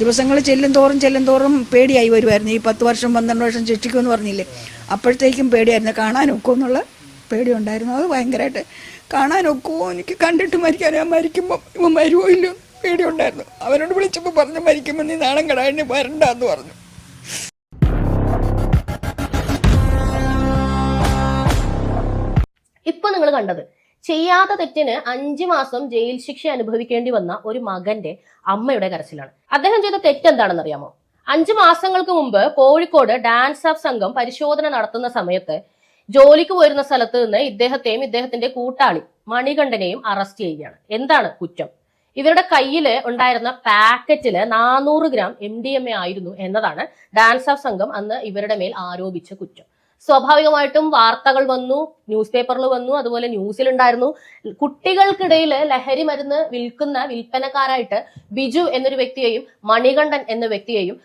ദിവസങ്ങൾ ചെല്ലും തോറും പേടിയായി വരുമായിരുന്നു. ഈ 10 വർഷം 12 വർഷം ശിക്ഷിക്കുമെന്ന് പറഞ്ഞില്ലേ, അപ്പോഴത്തേക്കും പേടിയായിരുന്നു. കാണാനൊക്കുമോ എന്നുള്ള പേടിയുണ്ടായിരുന്നു. അത് ഭയങ്കരമായിട്ട് കാണാനൊക്കുമോ, എനിക്ക് കണ്ടിട്ട് മരിക്കാൻ, ഞാൻ മരിക്കുമ്പോൾ ഇവൻ വരുമോ ഇല്ലോ പേടിയുണ്ടായിരുന്നു. അവനോട് വിളിച്ചപ്പോൾ പറഞ്ഞു മരിക്കുമ്പോൾ നീ നാണം കടാഴിന് വരണ്ടെന്ന് പറഞ്ഞു. ഇപ്പൊ നിങ്ങൾ കണ്ടത് ചെയ്യാത്ത തെറ്റിന് 5 മാസം ജയിൽ ശിക്ഷ അനുഭവിക്കേണ്ടി വന്ന ഒരു മകന്റെ അമ്മയുടെ കരച്ചിലാണ്. അദ്ദേഹം ചെയ്ത തെറ്റെന്താണെന്ന് അറിയാമോ? 5 മാസങ്ങൾക്ക് മുമ്പ് കോഴിക്കോട് ഡാൻസ് ഓഫ് സംഘം പരിശോധന നടത്തുന്ന സമയത്ത് ജോലിക്ക് പോയിരുന്ന സ്ഥലത്ത് നിന്ന് ഇദ്ദേഹത്തെയും ഇദ്ദേഹത്തിന്റെ കൂട്ടാളി മണികണ്ഠനെയും അറസ്റ്റ് ചെയ്യുകയാണ്. എന്താണ് കുറ്റം? ഇവരുടെ കയ്യിൽ ഉണ്ടായിരുന്ന പാക്കറ്റില് 400 ഗ്രാം MDMA ആയിരുന്നു എന്നതാണ് ഡാൻസ് ഓഫ് സംഘം അന്ന് ഇവരുടെ മേൽ ആരോപിച്ച കുറ്റം. സ്വാഭാവികമായിട്ടും വാർത്തകൾ വന്നു, ന്യൂസ് പേപ്പറിൽ വന്നു, അതുപോലെ ന്യൂസിലുണ്ടായിരുന്നു. കുട്ടികൾക്കിടയിൽ ലഹരി മരുന്ന് വിൽപ്പനക്കാരായിട്ട് ബിജു എന്നൊരു വ്യക്തിയെയും മണികണ്ഠൻ എന്ന വ്യക്തിയെയും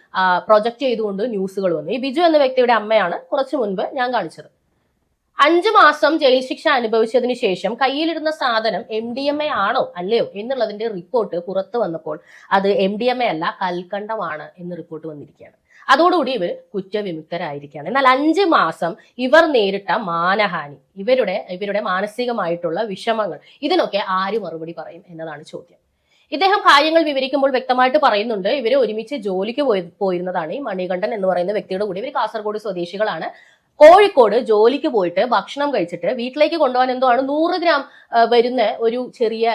പ്രൊജക്ട് ചെയ്തുകൊണ്ട് ന്യൂസുകൾ വന്നു. ഈ ബിജു എന്ന വ്യക്തിയുടെ അമ്മയാണ് കുറച്ചു മുൻപ് ഞാൻ കാണിച്ചത്. 5 മാസം ജയിൽ ശിക്ഷ അനുഭവിച്ചതിന് ശേഷം കയ്യിലിരുന്ന സാധനം MDMA ആണോ അല്ലയോ എന്നുള്ളതിന്റെ റിപ്പോർട്ട് പുറത്തു വന്നപ്പോൾ അത് MDMA അല്ല, കൽക്കണ്ടമാണ് എന്ന് റിപ്പോർട്ട് വന്നിരിക്കുകയാണ്. അതോടുകൂടി ഇവർ കുറ്റവിമുക്തരായിരിക്കുകയാണ്. എന്നാൽ 5 മാസം ഇവർ നേരിട്ട മാനഹാനി, ഇവരുടെ മാനസികമായിട്ടുള്ള വിഷമങ്ങൾ, ഇതിനൊക്കെ ആര് മറുപടി പറയും എന്നതാണ് ചോദ്യം. ഇദ്ദേഹം കാര്യങ്ങൾ വിവരിക്കുമ്പോൾ വ്യക്തമായിട്ട് പറയുന്നുണ്ട്, ഇവര് ഒരുമിച്ച് ജോലിക്ക് പോയിരുന്നതാണ്. ഈ മണികണ്ഠൻ എന്ന് പറയുന്ന വ്യക്തിയുടെ കൂടെ ഇവർ കാസർഗോഡ് സ്വദേശികളാണ്. കോഴിക്കോട് ജോലിക്ക് പോയിട്ട് ഭക്ഷണം കഴിച്ചിട്ട് വീട്ടിലേക്ക് കൊണ്ടുപോകാൻ എന്തോ ആണ് 100 ഗ്രാം വരുന്ന ഒരു ചെറിയ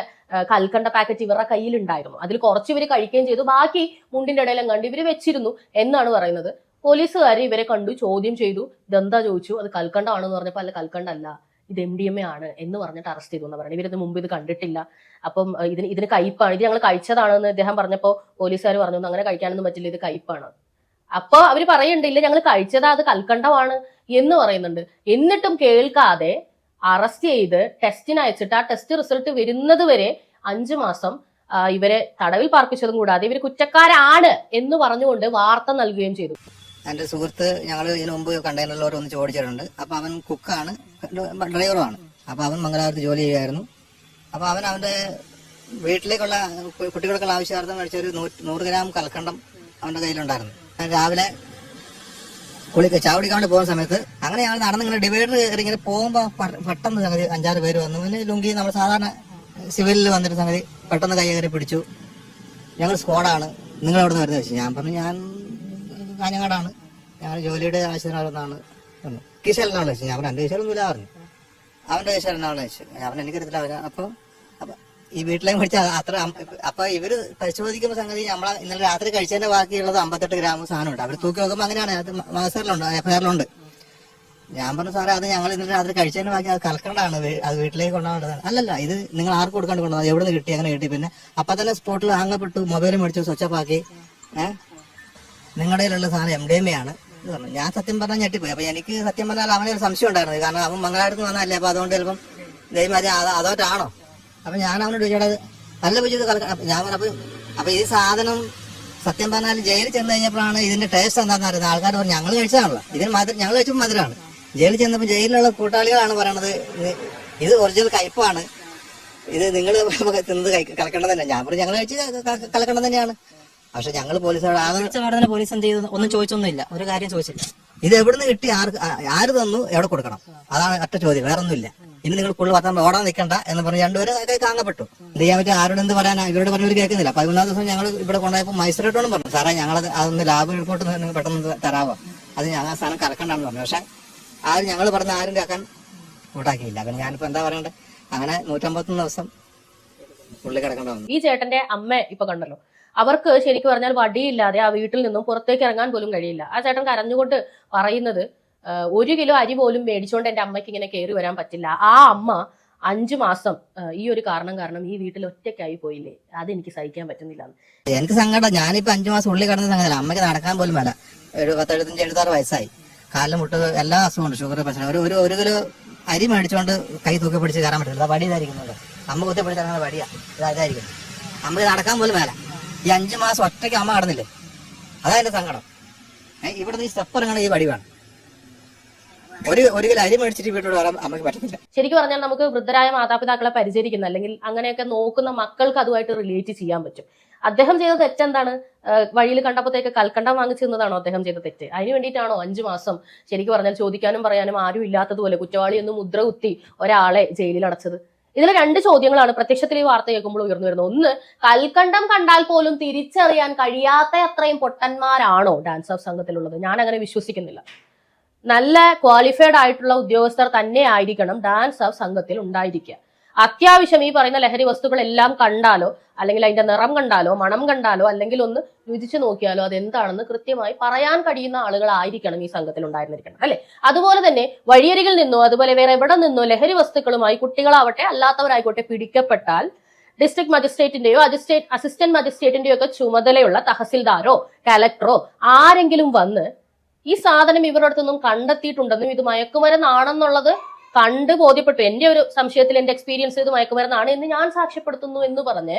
കൽക്കണ്ട പാക്കറ്റ് ഇവരുടെ കയ്യിലുണ്ടായിരുന്നു. അതിൽ കുറച്ച് ഇവർ കഴിക്കുകയും ചെയ്തു, ബാക്കി മുണ്ടിന്റെ ഇടയിലും കണ്ട് ഇവര് വെച്ചിരുന്നു എന്നാണ് പറയുന്നത്. പോലീസുകാർ ഇവരെ കണ്ടു, ചോദ്യം ചെയ്തു. ഇതെന്താ ചോദിച്ചു, അത് കൽക്കണ്ടമാണെന്ന് പറഞ്ഞപ്പോൾ അല്ല, കൽക്കണ്ടല്ല, ഇത് MDMA ആണ് എന്ന് പറഞ്ഞിട്ട് അറസ്റ്റ് ചെയ്തു എന്ന് പറയുന്നത്. ഇവരിത് മുമ്പ് ഇത് കണ്ടിട്ടില്ല, അപ്പം ഇതിന് കയ്പ്പാണ്, ഇത് ഞങ്ങൾ കഴിച്ചതാണെന്ന് അദ്ദേഹം പറഞ്ഞപ്പോൾ പോലീസുകാർ പറഞ്ഞു അങ്ങനെ കഴിക്കാനൊന്നും പറ്റില്ല, ഇത് കയ്പ്പാണ്. അപ്പൊ അവര് പറയുന്നുണ്ടില്ല ഞങ്ങൾ കഴിച്ചതാ, അത് കൽക്കണ്ടമാണ് എന്ന് പറയുന്നുണ്ട്. എന്നിട്ടും കേൾക്കാതെ അറസ്റ്റ് ചെയ്ത് ടെസ്റ്റിന് അയച്ചിട്ട് ആ ടെസ്റ്റ് റിസൾട്ട് വരുന്നത് വരെ 5 മാസം ഇവരെ തടവിൽ പാർപ്പിച്ചതും കൂടാതെ ഇവർ കുറ്റക്കാരാണ് എന്ന് പറഞ്ഞുകൊണ്ട് വാർത്ത നൽകുകയും ചെയ്തു. എന്റെ സുഹൃത്ത് ഞങ്ങൾ ഇതിനു മുമ്പ് കണ്ടെയ്നറിലോട്ട് ഒന്ന് ചോദിച്ചിട്ടുണ്ട്. അപ്പൊ അവൻ കുക്കാണ്, ഡ്രൈവറുമാണ്. അപ്പൊ അവൻ മംഗലാപുരത്ത് ജോലി ചെയ്യുമായിരുന്നു. അപ്പൊ അവന്റെ വീട്ടിലേക്കുള്ള കുട്ടികൾക്കുള്ള ആവശ്യാർത്ഥം മേടിച്ച ഒരു 100 ഗ്രാം കൽക്കണ്ടം അവന്റെ കയ്യിലുണ്ടായിരുന്നു. രാവിലെ ചാവടിക്കാണ്ട് പോകുന്ന സമയത്ത് അങ്ങനെ ഞങ്ങൾ നടന്നിങ്ങനെ ഡിവൈഡർ ഇങ്ങനെ പോകുമ്പോ പെട്ടെന്ന് സംഗതി 5-6 പേര് വന്നു. പിന്നെ ലുങ്കി നമ്മൾ സാധാരണ സിവിലിൽ വന്നിട്ട് സംഗതി പെട്ടെന്ന് കൈ കയറി പിടിച്ചു. ഞങ്ങൾ സ്ക്വാഡാണ്, നിങ്ങൾ എവിടെ നിന്ന് വരുന്നത് വെച്ചു. ഞാൻ പറഞ്ഞു ഞാൻ കാഞ്ഞങ്ങാടാണ്, ഞങ്ങൾ ജോലിയുടെ ആവശ്യത്തിനാണെന്നാണ്. കിശലിനാണ് വെച്ചു. ഞാൻ എൻ്റെ കിശലൊന്നുമില്ല പറഞ്ഞു. അവന്റെ കിശലിനാണ് വെച്ചു. അവൻ എനിക്കറിയത്തില്ല. അപ്പൊ ഈ വീട്ടിലേക്ക് മേടിച്ച അത്ര. അപ്പൊ ഇവര് പരിശോധിക്കുന്ന സംഗതി നമ്മളെ ഇന്നലെ രാത്രി കഴിച്ചതിന്റെ ബാക്കിയുള്ളത് 58 ഗ്രാം സാധനമുണ്ട്. അവർ തൂക്കി നോക്കുമ്പോൾ അങ്ങനെയാണ്, അത് മാസ്റ്ററിലുണ്ട്, എഫ്ഐആറിലുണ്ട്. ഞാൻ പറഞ്ഞു സാറേ അത് ഞങ്ങൾ ഇന്നലെ രാത്രി കഴിച്ചതിന്റെ ബാക്കി അത് കൽക്കണ്ടാണ്, അത് വീട്ടിലേക്ക് കൊണ്ടുപോകേണ്ടതാണ്. അല്ലല്ല, ഇത് നിങ്ങൾ ആർക്ക് കൊടുക്കാണ്ട് കൊണ്ടുപോകുന്നത്, എവിടെ നിന്ന് കിട്ടി, അങ്ങനെ കിട്ടി. പിന്നെ അപ്പൊ തന്നെ സ്പോട്ടിൽ ആങ്ങപ്പെട്ടു, മൊബൈൽ മേടിച്ചു, സ്വിച്ച് ഓഫ് ആക്കി. നിങ്ങളുടെ കയ്യിലുള്ള സാധനം MDMA ആണ് എന്ന് പറഞ്ഞു. ഞാൻ സത്യം പറഞ്ഞാൽ ഞെട്ടിപ്പോയി. അപ്പൊ എനിക്ക് സത്യം പറഞ്ഞാൽ അവനൊരു സംശയം ഉണ്ടായിരുന്നു, കാരണം അവൻ മംഗലാപുരത്ത് വന്നതല്ലേ. അപ്പൊ അതുകൊണ്ട് ചിലപ്പം ദൈവമാരി അതോട്ടാണോ. അപ്പൊ ഞാൻ അവനോട് ചോദിച്ചത് നല്ല ചോദിച്ചത് ഞാൻ അപ്പൊ ഈ സാധനം സത്യം പറഞ്ഞാൽ ജയിലിൽ ചെന്ന് കഴിഞ്ഞപ്പോഴാണ് ഇതിന്റെ ടേസ്റ്റ് എന്താണെന്ന് അറിയുന്നത്. ആൾക്കാർ പറഞ്ഞു ഞങ്ങൾ കഴിച്ചതാണല്ലോ, ഇതിന് ഞങ്ങൾ കഴിച്ചപ്പോൾ മധുരമാണ്. ജയിലിൽ ചെന്നപ്പോൾ ജയിലിലുള്ള കൂട്ടാളികളാണ് പറയണത് ഇത് ഒറിജിനൽ കയ്പാണ്, ഇത് നിങ്ങൾ തിന്നത് കലക്കേണ്ടത് തന്നെ. ഞാൻ പറഞ്ഞു ഞങ്ങൾ കഴിച്ച് കലക്കേണ്ടത് തന്നെയാണ്. പക്ഷെ ഞങ്ങൾ പോലീസോട് പോലീസ് എന്ത് ചെയ്തു, ഒന്നും ചോദിച്ചൊന്നുമില്ല, ഒരു കാര്യം ചോദിച്ചില്ല. ഇത് എവിടുന്ന് കിട്ടി, ആര് തന്നു, എവിടെ കൊടുക്കണം, അതാണ് ഒറ്റ ചോദ്യം, വേറെ ഒന്നുമില്ല. ഇനി നിങ്ങൾ കൂടുതൽ പത്താൻ ഓടാൻ നിൽക്കണ്ട എന്ന് പറഞ്ഞ് രണ്ടുപേരും കാങ്ങപ്പെട്ടു. എന്ത് ചെയ്യാൻ പറ്റും, ആരോട് എന്ത് പറയാനാ, ഇവരോട് പറഞ്ഞവർ കേൾക്കുന്നില്ല. 13-ാം ദിവസം ഞങ്ങൾ ഇവിടെ കൊണ്ടുപോയപ്പോൾ മജിസ്ട്രേറ്റോടും പറഞ്ഞു സാറേ ഞങ്ങളത് അതൊന്ന് ലാബ് റിപ്പോർട്ട് നിങ്ങൾ പെട്ടെന്ന് തരാമോ, അത് ഞങ്ങൾ ആ സാധനം കറക്കണ്ടെന്ന് പറഞ്ഞു. പക്ഷെ ഞങ്ങൾ പറഞ്ഞ ആരും കേൾക്കാൻ കൂട്ടാക്കിയില്ല. പിന്നെ ഞാനിപ്പോ എന്താ പറയണ്ടേ, അങ്ങനെ 151 ദിവസം പുള്ളി കിടക്കേണ്ട വന്നു. ഈ ചേട്ടന്റെ അമ്മ ഇപ്പൊ കണ്ടല്ലോ, അവർക്ക് ശരിക്കും പറഞ്ഞാൽ വടിയില്ലാതെ ആ വീട്ടിൽ നിന്നും പുറത്തേക്ക് ഇറങ്ങാൻ പോലും കഴിയില്ല. ആ ചേട്ടൻ കരഞ്ഞുകൊണ്ട് പറയുന്നത് 1 കിലോ അരി പോലും മേടിച്ചുകൊണ്ട് എന്റെ അമ്മയ്ക്ക് ഇങ്ങനെ കയറി വരാൻ പറ്റില്ല. ആ അമ്മ 5 മാസം ഈ ഒരു കാരണം ഈ വീട്ടിൽ ഒറ്റയ്ക്കായി പോയില്ലേ, അതെനിക്ക് സഹിക്കാൻ പറ്റുന്നില്ല. എനിക്ക് സങ്കടം. ഞാനിപ്പോ 5 മാസം ഉള്ളിൽ കിടന്ന സംഗതി, അമ്മയ്ക്ക് നടക്കാൻ പോലും വേല. ഒരു 75-76 വയസ്സായി, കാലിലും മുട്ട് എല്ലാ അസുഖമുണ്ട്, ഷുഗർ, പ്രശ്നം. ഒരു കിലോ അരി മേടിച്ചുകൊണ്ട് കൈ തൂക്കി പിടിച്ച് കയറാൻ പറ്റില്ല. വടി ഇതായിരിക്കുന്നത്, അമ്മ കുത്തി പിടിച്ചിറങ്ങുന്ന വടിയാ ഇതായിരിക്കും. അമ്മയ്ക്ക് നടക്കാൻ പോലും വേല. ഈ 5 മാസം ഒറ്റയ്ക്ക് അമ്മ കടന്നില്ലേ, അതാ എന്റെ സങ്കടം. ഇവിടെ ഈ സ്റ്റെപ്പ് ഇറങ്ങണ ഈ വടി വേണം. ഒരു കിലോ അരി മേടിച്ചിട്ട് വീട്ടോട് വരാൻ അമ്മയ്ക്ക് പറ്റത്തില്ല. ശരിക്കും പറഞ്ഞാൽ നമുക്ക് വൃദ്ധരായ മാതാപിതാക്കളെ പരിചരിക്കുന്ന അല്ലെങ്കിൽ അങ്ങനെയൊക്കെ നോക്കുന്ന മക്കൾക്ക് അതുമായിട്ട് റിലേറ്റ് ചെയ്യാൻ പറ്റും. അദ്ദേഹം ചെയ്ത തെറ്റെന്താണ്, വഴിയിൽ കണ്ടപ്പോഴത്തേക്ക് കൽക്കണ്ടം വാങ്ങിച്ചു തന്നതാണോ അദ്ദേഹം ചെയ്ത തെറ്റ്? അതിന് വേണ്ടിയിട്ടാണോ 5 മാസം ശരിക്കും പറഞ്ഞാൽ ചോദിക്കാനും പറയാനും ആരും ഇല്ലാത്തതുപോലെ കുറ്റവാളിയൊന്നും മുദ്ര കുത്തി ഒരാളെ ജയിലിൽ അടച്ചത്? ഇതിലെ 2 ചോദ്യങ്ങളാണ് പ്രത്യക്ഷത്തിൽ ഈ വാർത്ത കേൾക്കുമ്പോൾ ഉയർന്നു വരുന്നത്. ഒന്ന്, കൽക്കണ്ടം കണ്ടാൽ പോലും തിരിച്ചറിയാൻ കഴിയാത്ത അത്രയും പൊട്ടന്മാരാണോ ഡാൻസ് ഓഫ് സംഘത്തിലുള്ളത്? ഞാൻ അങ്ങനെ വിശ്വസിക്കുന്നില്ല. നല്ല ക്വാളിഫൈഡ് ആയിട്ടുള്ള ഉദ്യോഗസ്ഥർ തന്നെ ആയിരിക്കണം ഡാൻസ് ഓഫ് സംഘത്തിൽ ഉണ്ടായിരിക്കുക. അത്യാവശ്യം ഈ പറയുന്ന ലഹരി വസ്തുക്കളെല്ലാം കണ്ടാലോ അല്ലെങ്കിൽ അതിന്റെ നിറം കണ്ടാലോ മണം കണ്ടാലോ അല്ലെങ്കിൽ ഒന്ന് രുചിച്ചു നോക്കിയാലോ അതെന്താണെന്ന് കൃത്യമായി പറയാൻ കഴിയുന്ന ആളുകളായിരിക്കണം ഈ സംഘത്തിൽ ഉണ്ടായിരുന്നിരിക്കണം, അല്ലെ? അതുപോലെ തന്നെ വഴിയരികിൽ നിന്നോ അതുപോലെ വേറെ എവിടെ നിന്നോ ലഹരി വസ്തുക്കളുമായി കുട്ടികളാവട്ടെ അല്ലാത്തവരായിക്കോട്ടെ പിടിക്കപ്പെട്ടാൽ ഡിസ്ട്രിക്ട് മജിസ്ട്രേറ്റിന്റെയോ അസിസ്റ്റന്റ് മജിസ്ട്രേറ്റിന്റെയോ ഒക്കെ ചുമതലയുള്ള തഹസിൽദാരോ കലക്ടറോ ആരെങ്കിലും വന്ന് ഈ സാധനം ഇവരുടെ അടുത്തൊന്നും കണ്ടെത്തിയിട്ടുണ്ടെന്നും ഇത് മയക്കുമരുന്നാണെന്നുള്ളത് കണ്ട് ബോധ്യപ്പെട്ടു, എന്റെ ഒരു സംശയത്തിൽ എന്റെ എക്സ്പീരിയൻസ് ഇത് മയക്കുമരുന്നാണ് എന്ന് ഞാൻ സാക്ഷ്യപ്പെടുത്തുന്നു എന്ന് പറഞ്ഞ്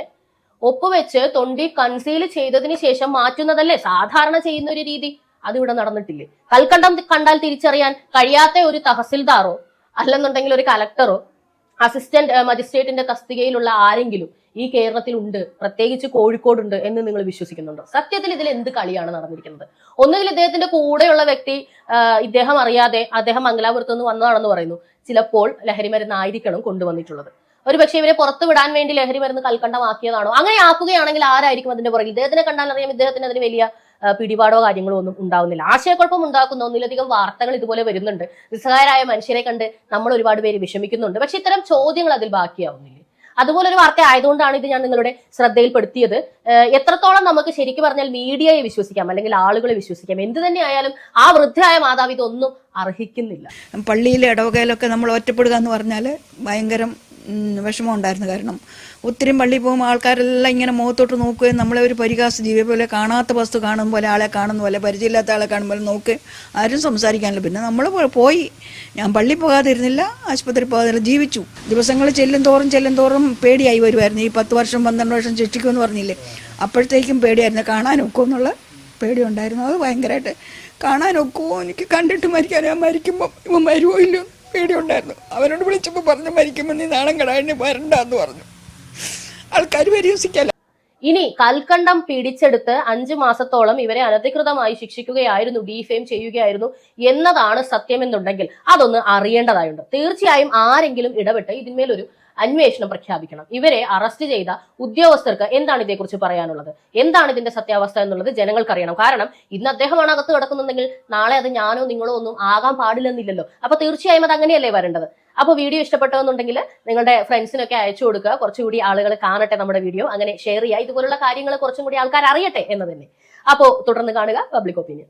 ഒപ്പുവെച്ച് തൊണ്ടി കൺസീൽ ചെയ്തതിന് ശേഷം മാറ്റുന്നതല്ലേ സാധാരണ ചെയ്യുന്ന ഒരു രീതി? അതിവിടെ നടന്നിട്ടില്ലേ? കൽക്കണ്ടം കണ്ടാൽ തിരിച്ചറിയാൻ കഴിയാത്ത ഒരു തഹസിൽദാറോ അല്ലെന്നുണ്ടെങ്കിൽ ഒരു കലക്ടറോ അസിസ്റ്റന്റ് മജിസ്ട്രേറ്റിന്റെ തസ്തികയിലുള്ള ആരെങ്കിലും ഈ കേരളത്തിൽ ഉണ്ട്, പ്രത്യേകിച്ച് കോഴിക്കോടുണ്ട് എന്ന് നിങ്ങൾ വിശ്വസിക്കുന്നുണ്ടോ? സത്യത്തിൽ ഇതിൽ എന്ത് കളിയാണ് നടന്നിരിക്കുന്നത്? ഒന്നുകിൽ ഇദ്ദേഹത്തിന്റെ കൂടെയുള്ള വ്യക്തി ഇദ്ദേഹം അറിയാതെ അദ്ദേഹം മംഗലാപുരത്ത് നിന്ന് വന്നതാണെന്ന് പറയുന്നു. ചിലപ്പോൾ ലഹരി മരുന്നായിരിക്കണം കൊണ്ടുവന്നിട്ടുള്ളത്. ഒരുപക്ഷെ ഇവരെ പുറത്തു വിടാൻ വേണ്ടി ലഹരി മരുന്ന് കൽക്കണ്ടമാക്കിയതാണോ? അങ്ങനെ ആക്കുകയാണെങ്കിൽ ആരായിരിക്കും അതിന്റെ പുറകിൽ? ഇദ്ദേഹത്തിനെ കണ്ടാൽ അറിയാം ഇദ്ദേഹത്തിന് അതിന് വലിയ പിടിപാടോ കാര്യങ്ങളോ ഒന്നും ഉണ്ടാവുന്നില്ല. ആശയക്കുഴപ്പം ഉണ്ടാക്കുന്ന ഒന്നിലധികം വാർത്തകൾ ഇതുപോലെ വരുന്നുണ്ട്. നിസ്സഹായരായ മനുഷ്യരെ കണ്ട് നമ്മൾ ഒരുപാട് പേര് വിഷമിക്കുന്നുണ്ട്. പക്ഷെ ഇത്തരം ചോദ്യങ്ങൾ അതിൽ ബാക്കിയാവുന്നില്ല. അതുപോലെ ഒരു വാർത്ത ആയതുകൊണ്ടാണ് ഇത് ഞാൻ നിങ്ങളുടെ ശ്രദ്ധയിൽപ്പെടുത്തിയത്. എത്രത്തോളം നമുക്ക് ശരിക്കും പറഞ്ഞാൽ മീഡിയയെ വിശ്വസിക്കാം അല്ലെങ്കിൽ ആളുകളെ വിശ്വസിക്കാം? എന്ത് തന്നെ ആയാലും ആ വൃദ്ധയായ മാതാവ് ഇതൊന്നും അർഹിക്കുന്നില്ല. പള്ളിയിലെ ഇടവകയിലൊക്കെ നമ്മൾ ഒറ്റപ്പെടുക എന്ന് പറഞ്ഞാൽ ഭയങ്കരം വിഷമം ഉണ്ടായിരുന്നു. കാരണം ഒത്തിരി പള്ളിയിൽ പോകുമ്പോൾ ആൾക്കാരെല്ലാം ഇങ്ങനെ മുഖത്തോട്ട് നോക്കുകയും നമ്മളെ ഒരു പരിഹാസ ജീവിയെ പോലെ കാണാത്ത വസ്തു കാണും പോലെ ആളെ കാണുന്ന പോലെ പരിചയമില്ലാത്ത ആളെ കാണുമ്പോൾ നോക്കുകയും ആരും സംസാരിക്കാനില്ല. പിന്നെ നമ്മൾ പോയി, ഞാൻ പള്ളി പോകാതിരുന്നില്ല, ആശുപത്രി പോകാതിരുന്നില്ല, ജീവിച്ചു. ദിവസങ്ങൾ ചെല്ലും തോറും പേടിയായി വരുമായിരുന്നു. ഈ 10 വർഷം 12 വർഷം ശിക്ഷിക്കുമെന്ന് പറഞ്ഞില്ലേ, അപ്പോഴത്തേക്കും പേടിയായിരുന്നു. കാണാനൊക്കുമോ എന്നുള്ള പേടിയുണ്ടായിരുന്നു. അത് ഭയങ്കരമായിട്ട് കാണാനൊക്കുമോ, എനിക്ക് കണ്ടിട്ട് മരിക്കാൻ, ഞാൻ മരിക്കുമ്പോൾ ഇവൻ വരുമോ ഇല്ലോ പേടിയുണ്ടായിരുന്നു. അവനോട് വിളിച്ചപ്പോൾ പറഞ്ഞു മരിക്കുമ്പോൾ നീ നാണം കടാഴിന് വരണ്ടെന്ന് പറഞ്ഞു. ആൾക്കാർ പരിഹസിക്കല്ല. ഇനി കൽക്കണ്ടം പിടിച്ചെടുത്ത് 5 മാസത്തോളം ഇവരെ അനധികൃതമായി ശിക്ഷിക്കുകയായിരുന്നു, ഡീഫെയിം ചെയ്യുകയായിരുന്നു എന്നതാണ് സത്യമെന്നുണ്ടെങ്കിൽ അതൊന്ന് അറിയേണ്ടതായുണ്ട്. തീർച്ചയായും ആരെങ്കിലും ഇടപെട്ട് ഇതിന്മേലൊരു അന്വേഷണം പ്രഖ്യാപിക്കണം. ഇവരെ അറസ്റ്റ് ചെയ്ത ഉദ്യോഗസ്ഥർക്ക് എന്താണ് ഇതേക്കുറിച്ച് പറയാനുള്ളത്, എന്താണ് ഇതിന്റെ സത്യാവസ്ഥ എന്നുള്ളത് ജനങ്ങൾക്കറിയണം. കാരണം ഇന്ന് അദ്ദേഹമാണ് അകത്ത് കിടക്കുന്നുണ്ടെങ്കിൽ നാളെ അത് ഞാനോ നിങ്ങളോ ഒന്നും ആകാൻ പാടില്ലെന്നില്ലല്ലോ. അപ്പൊ തീർച്ചയായും അത് അങ്ങനെയല്ലേ വരേണ്ടത്. അപ്പോൾ വീഡിയോ ഇഷ്ടപ്പെട്ടതെന്നുണ്ടെങ്കിൽ നിങ്ങളുടെ ഫ്രണ്ട്സിനൊക്കെ അയച്ചു കൊടുക്കുക. കുറച്ചുകൂടി ആളുകൾ കാണട്ടെ നമ്മുടെ വീഡിയോ. അങ്ങനെ ഷെയർ ചെയ്യുക. ഇതുപോലുള്ള കാര്യങ്ങൾ കുറച്ചും കൂടി ആൾക്കാർ അറിയട്ടെ എന്ന് തന്നെ. അപ്പോൾ തുടർന്ന് കാണുക പബ്ലിക് ഒപ്പീനിയൻ.